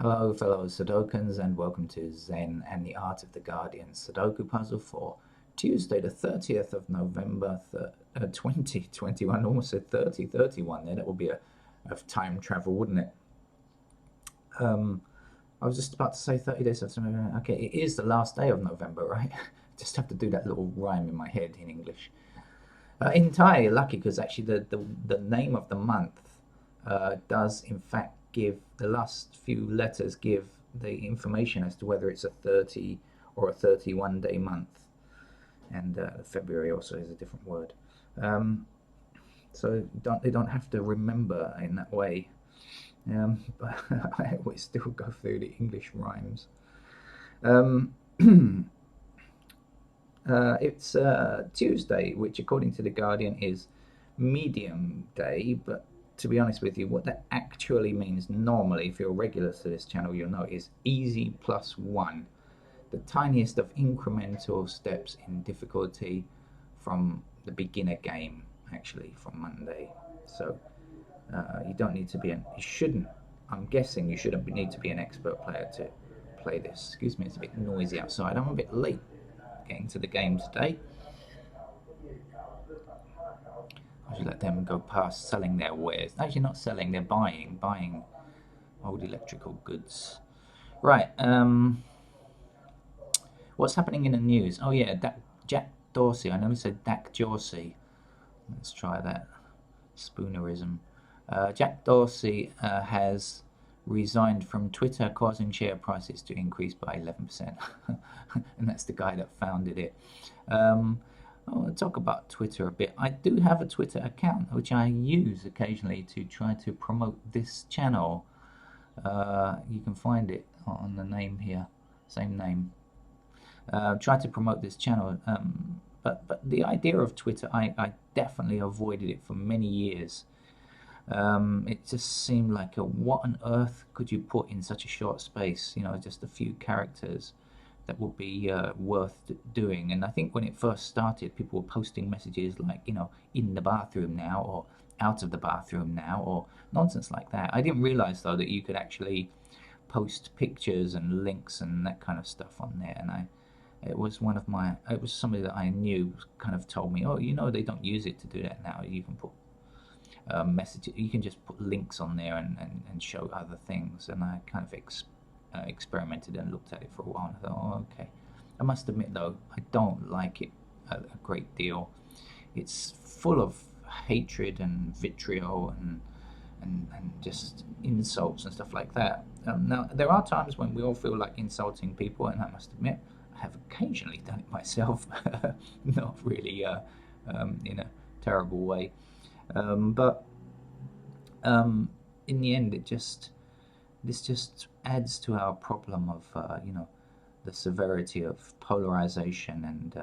Hello, fellow Sudokans, and welcome to Zen and the Art of the Guardian Sudoku puzzle for Tuesday, the 30th of November, 2021. Almost said 3031 there. That would be a time travel, wouldn't it? I was just about to say 30 days. Okay, it is the last day of November, right? Just have to do that little rhyme in my head in English. Entirely lucky because actually the name of the month does in fact give the last few letters give the information as to whether it's a 30 or a 31-day month, and February also is a different word. So they don't have to remember in that way. But I always still go through the English rhymes. It's Tuesday, which according to The Guardian is medium day, but to be honest with you, what that actually means normally, if you're regular to this channel, you'll know is easy plus one. The tiniest of incremental steps in difficulty from the beginner game, actually, from Monday. So you don't need to be I'm guessing you shouldn't need to be an expert player to play this. Excuse me, it's a bit noisy outside. I'm a bit late getting to the game today. I should let them go past selling their wares. Actually, not selling, they're buying old electrical goods. Right, what's happening in the news? Oh yeah, Jack Dorsey. I nearly said Dak Dorsey. Let's try that. Spoonerism. Jack Dorsey has resigned from Twitter, causing share prices to increase by 11%. And that's the guy that founded it. I'll talk about Twitter a bit. I do have a Twitter account which I use occasionally to try to promote this channel. You can find it on the name here, same name. Try to promote this channel, but the idea of Twitter, I definitely avoided it for many years. It just seemed like what on earth could you put in such a short space? You know, just a few characters that would be worth doing. And I think when it first started, people were posting messages like, you know, in the bathroom now, or out of the bathroom now, or nonsense like that. I didn't realize though that you could actually post pictures and links and that kind of stuff on there. And it was somebody that I knew kind of told me, oh, you know, they don't use it to do that now. You can put messages, you can just put links on there and show other things. And I kind of experimented and looked at it for a while, and I thought, oh, okay. I must admit though, I don't like it a great deal. It's full of hatred and vitriol and just insults and stuff like that. Now there are times when we all feel like insulting people, and I must admit I have occasionally done it myself. Not really in a terrible way, but in the end this just adds to our problem of you know, the severity of polarization, and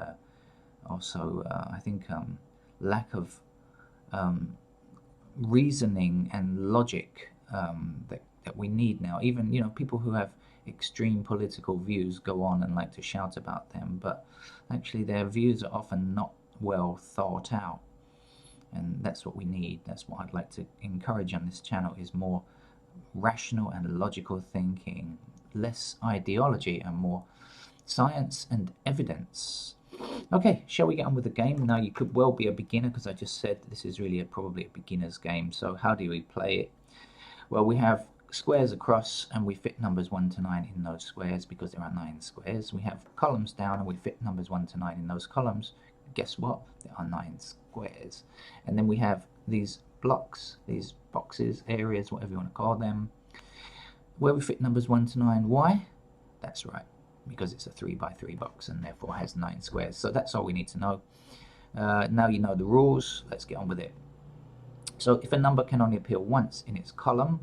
also I think lack of reasoning and logic that we need now. Even, you know, people who have extreme political views go on and like to shout about them, but actually their views are often not well thought out, and that's what we need. That's what I'd like to encourage on this channel, is more rational and logical thinking, less ideology and more science and evidence. Okay, shall we get on with the game? Now, you could well be a beginner, because I just said this is really probably a beginner's game. So how do we play it? Well, we have squares across, and we fit numbers 1 to 9 in those squares because there are 9 squares. We have columns down, and we fit numbers 1 to 9 in those columns. Guess what? There are 9 squares. And then we have these blocks, these boxes, areas, whatever you want to call them, where we fit numbers 1 to 9. Why? That's right, because it's a 3 by 3 box and therefore has 9 squares. So that's all we need to know. Now you know the rules. Let's get on with it. So if a number can only appear once in its column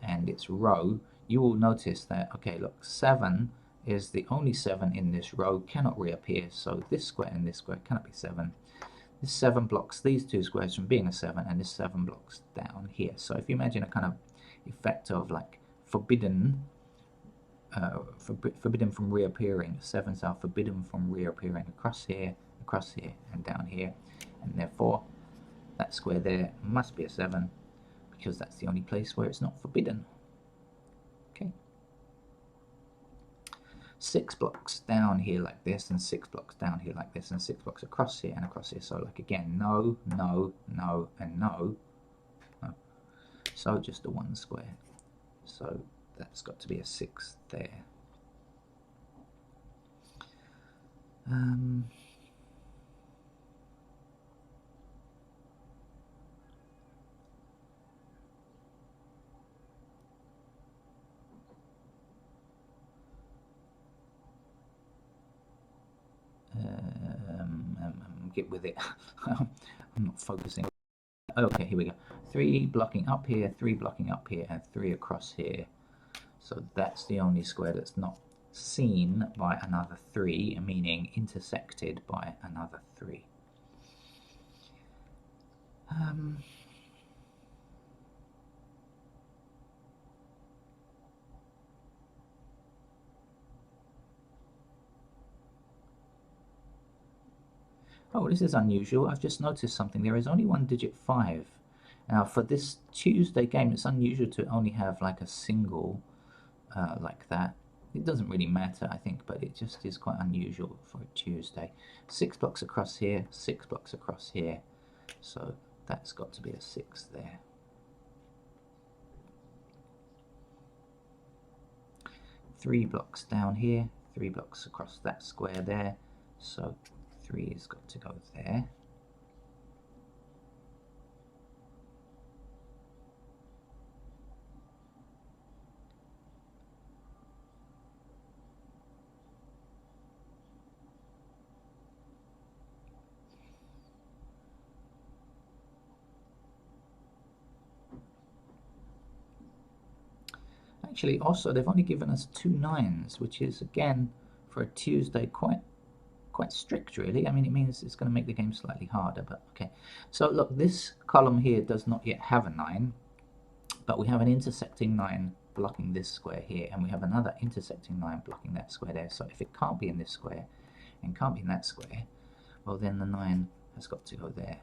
and its row, you will notice that, okay, look, 7 is the only 7 in this row, cannot reappear. So this square and this square cannot be 7. This 7 blocks these 2 squares from being a 7, and this 7 blocks down here. So if you imagine a kind of effect of like forbidden from reappearing, 7s are forbidden from reappearing across here, and down here, and therefore that square there must be a 7, because that's the only place where it's not forbidden. Okay, 6 blocks down here like this, and 6 blocks down here like this, and 6 blocks across here and across here. So like again, no, no, no, and no. No. So just a 1 square. So that's got to be a 6 there. Get with it. I'm not focusing. Okay, here we go. 3 blocking up here, 3 blocking up here, and 3 across here. So that's the only square that's not seen by another 3, meaning intersected by another 3. Oh, this is unusual. I've just noticed something. There is only one digit 5. Now, for this Tuesday game, it's unusual to only have like a single like that. It doesn't really matter, I think, but it just is quite unusual for a Tuesday. 6 blocks across here, 6 blocks across here. So that's got to be a 6 there. Three blocks down here, 3 blocks across that square there. So 3 has got to go there. Actually, also they've only given us 2 9s, which is again for a Tuesday quite strict, really. I mean, it means it's going to make the game slightly harder, but okay. So look, this column here does not yet have a 9, but we have an intersecting 9 blocking this square here, and we have another intersecting 9 blocking that square there. So if it can't be in this square and can't be in that square, well then the 9 has got to go there,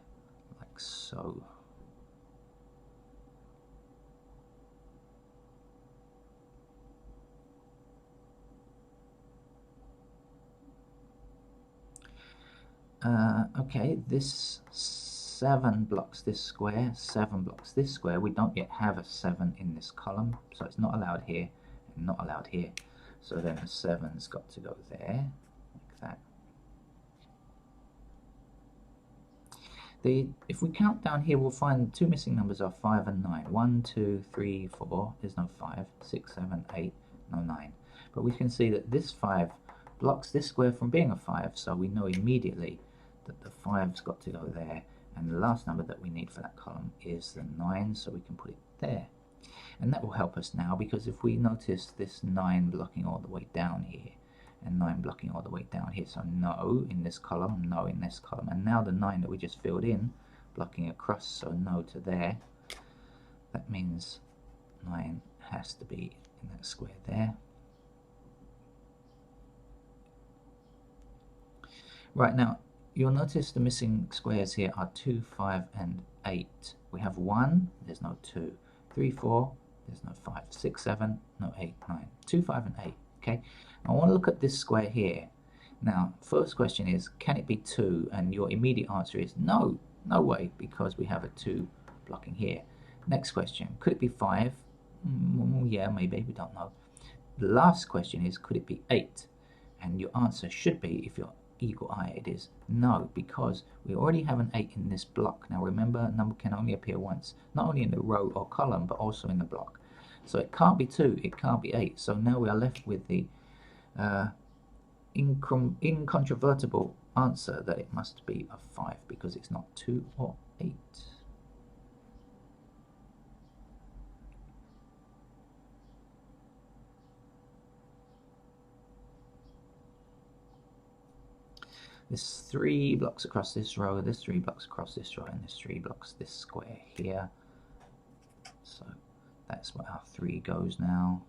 like so. Okay, this 7 blocks this square, 7 blocks this square. We don't yet have a 7 in this column, so it's not allowed here and not allowed here. So then the 7's got to go there, like that. If we count down here, we'll find 2 missing numbers are 5 and 9. 1, 2, 3, 4, there's no 5, 6, 7, 8, no 9. But we can see that this 5 blocks this square from being a 5, so we know immediately that the 5's got to go there, and the last number that we need for that column is the 9, so we can put it there. And that will help us now, because if we notice this 9 blocking all the way down here, and 9 blocking all the way down here, so no in this column, no in this column, and now the 9 that we just filled in, blocking across, so no to there, that means 9 has to be in that square there. Right, now you'll notice the missing squares here are 2, 5, and 8. We have 1, there's no 2. 3, 4, there's no 5. 6, 7, no 8, 9. 2, 5, and 8. Okay, I want to look at this square here. Now, first question is, can it be 2? And your immediate answer is no, no way, because we have a 2 blocking here. Next question, could it be 5? Yeah, maybe, we don't know. The last question is, could it be 8? And your answer should be, if you're eagle-eyed, is no, because we already have an 8 in this block. Now remember, a number can only appear once, not only in the row or column, but also in the block. So it can't be 2, it can't be 8. So now we are left with the incontrovertible answer that it must be a 5, because it's not 2 or 8. There's 3 blocks across this row, there's 3 blocks across this row, and there's 3 blocks this square here. So that's where our 3 goes now.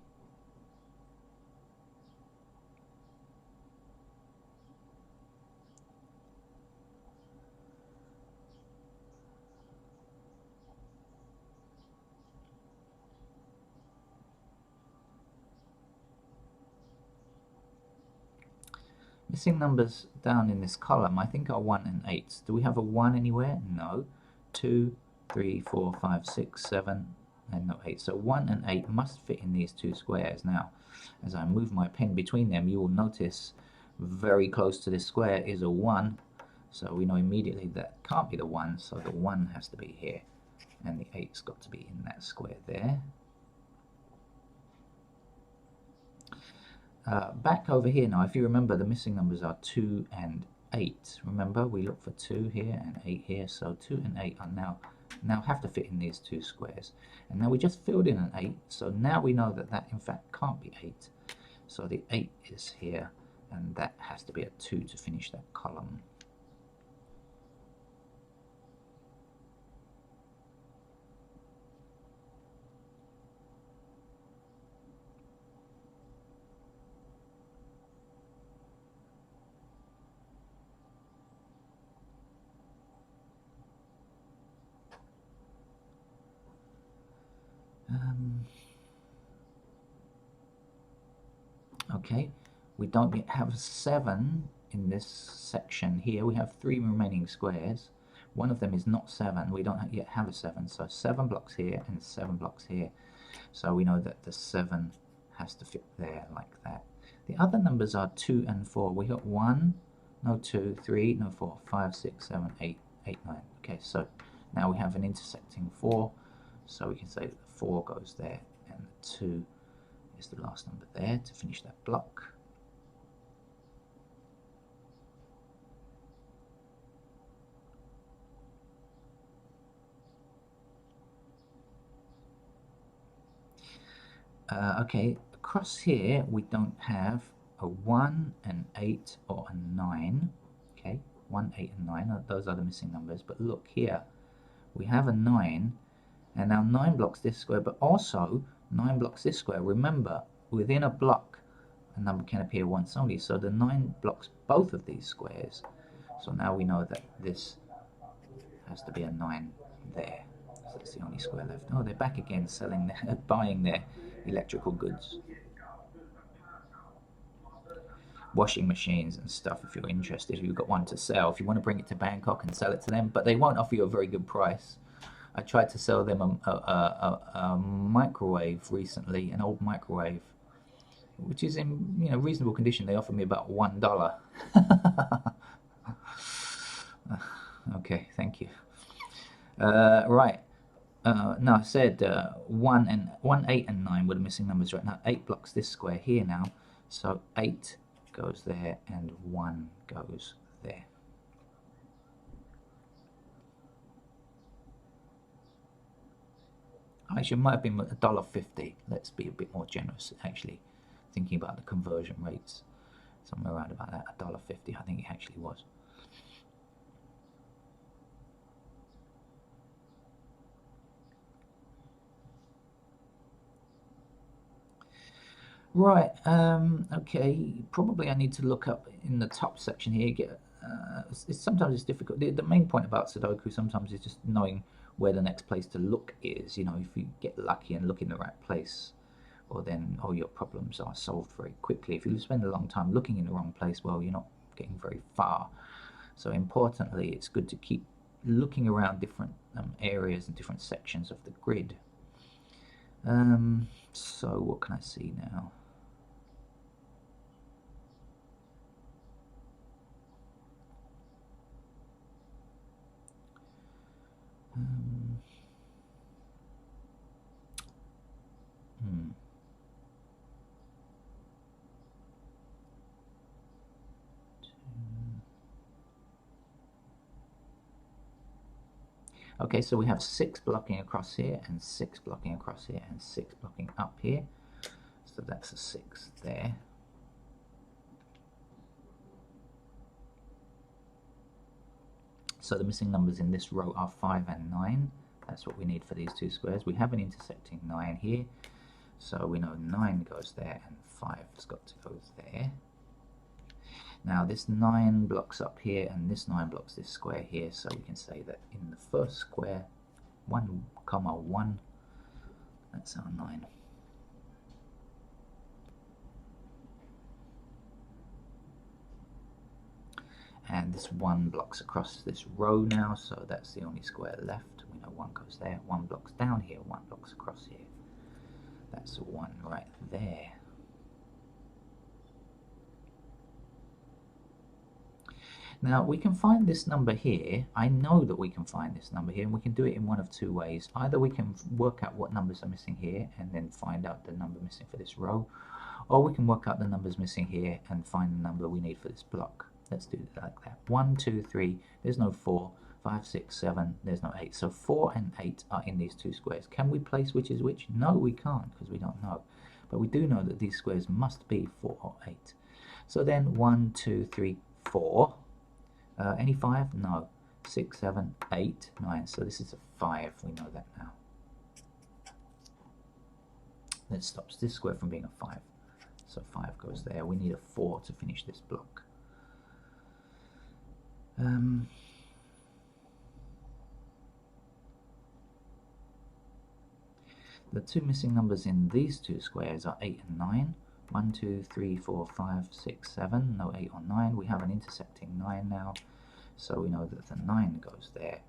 missing numbers down in this column, I think, are 1 and 8. Do we have a 1 anywhere? No. 2, 3, 4, 5, 6, 7, and no 8. So 1 and 8 must fit in these two squares. Now, as I move my pen between them, you will notice very close to this square is a 1. So we know immediately that can't be the 1, so the 1 has to be here. And the 8's got to be in that square there. Back over here now, if you remember, the missing numbers are 2 and 8. Remember, we look for 2 here and 8 here, so 2 and 8 are now have to fit in these two squares. And now we just filled in an 8, so now we know that that in fact can't be 8. So the 8 is here, and that has to be a 2 to finish that column. Okay, we don't yet have 7 in this section here. We have 3 remaining squares. One of them is not 7. We don't yet have a 7. So 7 blocks here and 7 blocks here. So we know that the 7 has to fit there like that. The other numbers are 2 and 4. We got 1, no 2, 3, no 4, 5, 6, 7, 8, 8, 9. Okay, so now we have an intersecting 4. So we can say that the 4 goes there and the 2 is the last number there to finish that block. Okay, across here we don't have a 1, an 8, or a 9. Okay, 1, 8, and 9, those are the missing numbers. But look here, we have a 9, and now 9 blocks this square, but also 9 blocks this square. Remember, within a block, a number can appear once only, so the 9 blocks both of these squares. So now we know that this has to be a 9 there. So that's the only square left. Oh, they're back again selling, buying their electrical goods. Washing machines and stuff, if you're interested. If you've got one to sell, if you want to bring it to Bangkok and sell it to them, but they won't offer you a very good price. I tried to sell them a microwave recently, an old microwave, which is in reasonable condition. They offered me about $1. Okay, thank you. Right. No, I said 1, 8, and 9 were the missing numbers right now. 8 blocks this square here now, so 8 goes there and 1 goes there. Actually, it might have been $1.50. Let's be a bit more generous, actually, thinking about the conversion rates. Somewhere around about that, $1.50, I think it actually was. Right, okay, probably I need to look up in the top section here. Sometimes it's difficult. The main point about Sudoku sometimes is just knowing where the next place to look is. If you get lucky and look in the right place, or then all your problems are solved very quickly. If you spend a long time looking in the wrong place, well, you're not getting very far. So importantly, it's good to keep looking around different areas and different sections of the grid. So what can I see now? Okay, so we have 6 blocking across here, and 6 blocking across here, and 6 blocking up here. So that's a 6 there. So the missing numbers in this row are 5 and 9. That's what we need for these two squares. We have an intersecting 9 here. So we know 9 goes there, and 5's got to go there. Now this 9 blocks up here, and this 9 blocks this square here, so we can say that in the first square, 1, 1, that's our 9. and this 1 blocks across this row now, so that's the only square left. We know 1 goes there, 1 blocks down here, 1 blocks across here. That's 1 right there. Now we can find this number here. I know that we can find this number here, and we can do it in one of 2 ways. Either we can work out what numbers are missing here and then find out the number missing for this row, or we can work out the numbers missing here and find the number we need for this block. Let's do it like that. 1, 2, 3, there's no 4, 5, 6, 7, there's no 8. So 4 and 8 are in these 2 squares. Can we place which is which? No, we can't, because we don't know. But we do know that these squares must be 4 or 8. So then 1, 2, 3, 4. Any 5? No. 6, 7, 8, 9. So this is a 5. We know that now. That stops this square from being a 5. So 5 goes there. We need a 4 to finish this block. The 2 missing numbers in these 2 squares are 8 and 9. 1, 2, 3, 4, 5, 6, 7. No 8 or 9. We have an intersecting 9 now. So we know that the 9 goes there.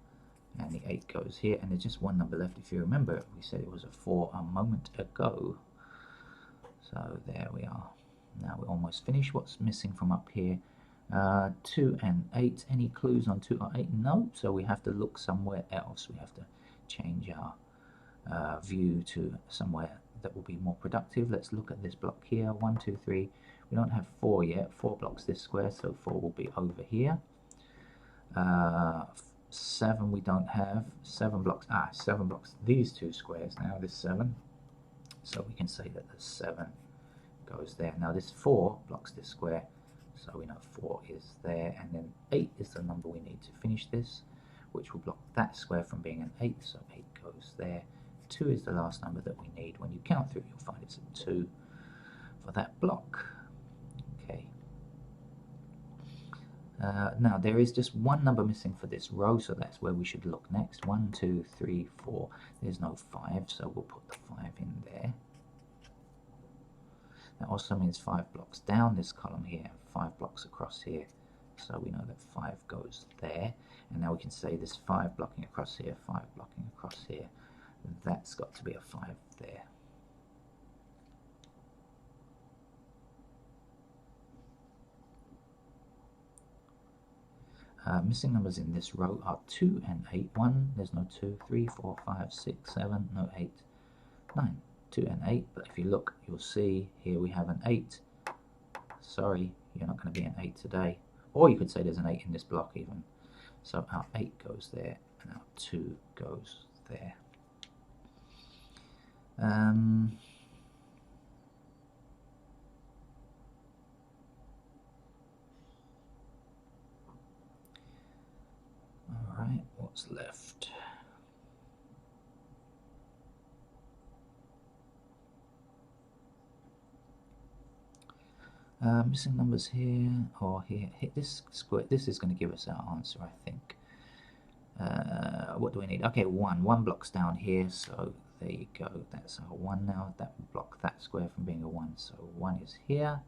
And the 8 goes here. And there's just 1 number left. If you remember, we said it was a 4 a moment ago. So there we are. Now we're almost finished. What's missing from up here? 2 and 8. Any clues on 2 or 8? No. So we have to look somewhere else. We have to change our view to somewhere that will be more productive. Let's look at this block here. 1, 2, 3. We don't have 4 yet. 4 blocks this square, so 4 will be over here. 7 we don't have. 7 blocks. 7 blocks these 2 squares now. This 7. So we can say that the 7 goes there. Now this 4 blocks this square, so we know 4 is there. And then 8 is the number we need to finish this, which will block that square from being an 8. So 8 goes there. 2 is the last number that we need. When you count through, you'll find it's a 2 for that block. Okay. Now there is just 1 number missing for this row, so that's where we should look next. 1, 2, 3, 4. There's no 5, so we'll put the 5 in there. That also means 5 blocks down this column here, 5 blocks across here. So we know that 5 goes there. And now we can say this 5 blocking across here, 5 blocking across here. That's got to be a 5 there. Missing numbers in this row are 2 and 8. 1, there's no 2, 3, 4, 5, 6, 7, no 8, 9. 2 and 8, but if you look, you'll see here we have an 8. Sorry, you're not going to be an 8 today. Or you could say there's an 8 in this block even. So our 8 goes there, and our 2 goes there. Alright, what's left? Missing numbers here or here. Hit this square. This is going to give us our answer, I think. What do we need? Okay, 1. 1 blocks down here, so there you go. That's our 1 now. That will block that square from being a 1. So 1 is here.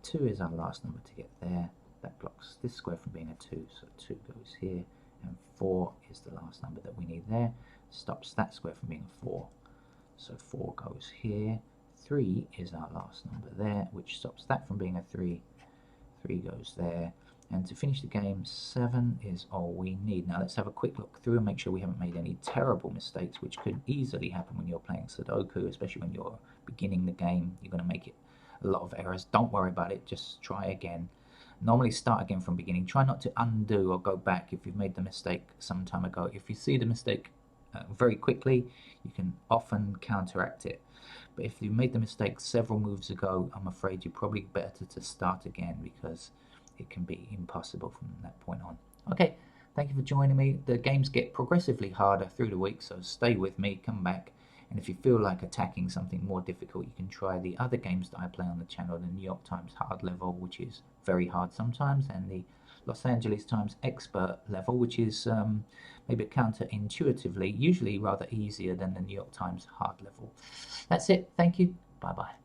2 is our last number to get there. That blocks this square from being a 2, so 2 goes here. And 4 is the last number that we need there. Stops that square from being a 4. So 4 goes here. 3 is our last number there, which stops that from being a 3. 3 goes there. And to finish the game, 7 is all we need. Now let's have a quick look through and make sure we haven't made any terrible mistakes, which could easily happen when you're playing Sudoku, especially when you're beginning the game. You're going to make it a lot of errors. Don't worry about it. Just try again. Normally start again from beginning. Try not to undo or go back if you've made the mistake some time ago. If you see the mistake very quickly, you can often counteract it. But if you made the mistake several moves ago, I'm afraid you're probably better to start again, because it can be impossible from that point on. Okay, thank you for joining me. The games get progressively harder through the week, so stay with me, come back. And if you feel like attacking something more difficult, you can try the other games that I play on the channel, the New York Times hard level, which is very hard sometimes, and the Los Angeles Times expert level, which is maybe counterintuitively, usually rather easier than the New York Times hard level. That's it. Thank you. Bye-bye.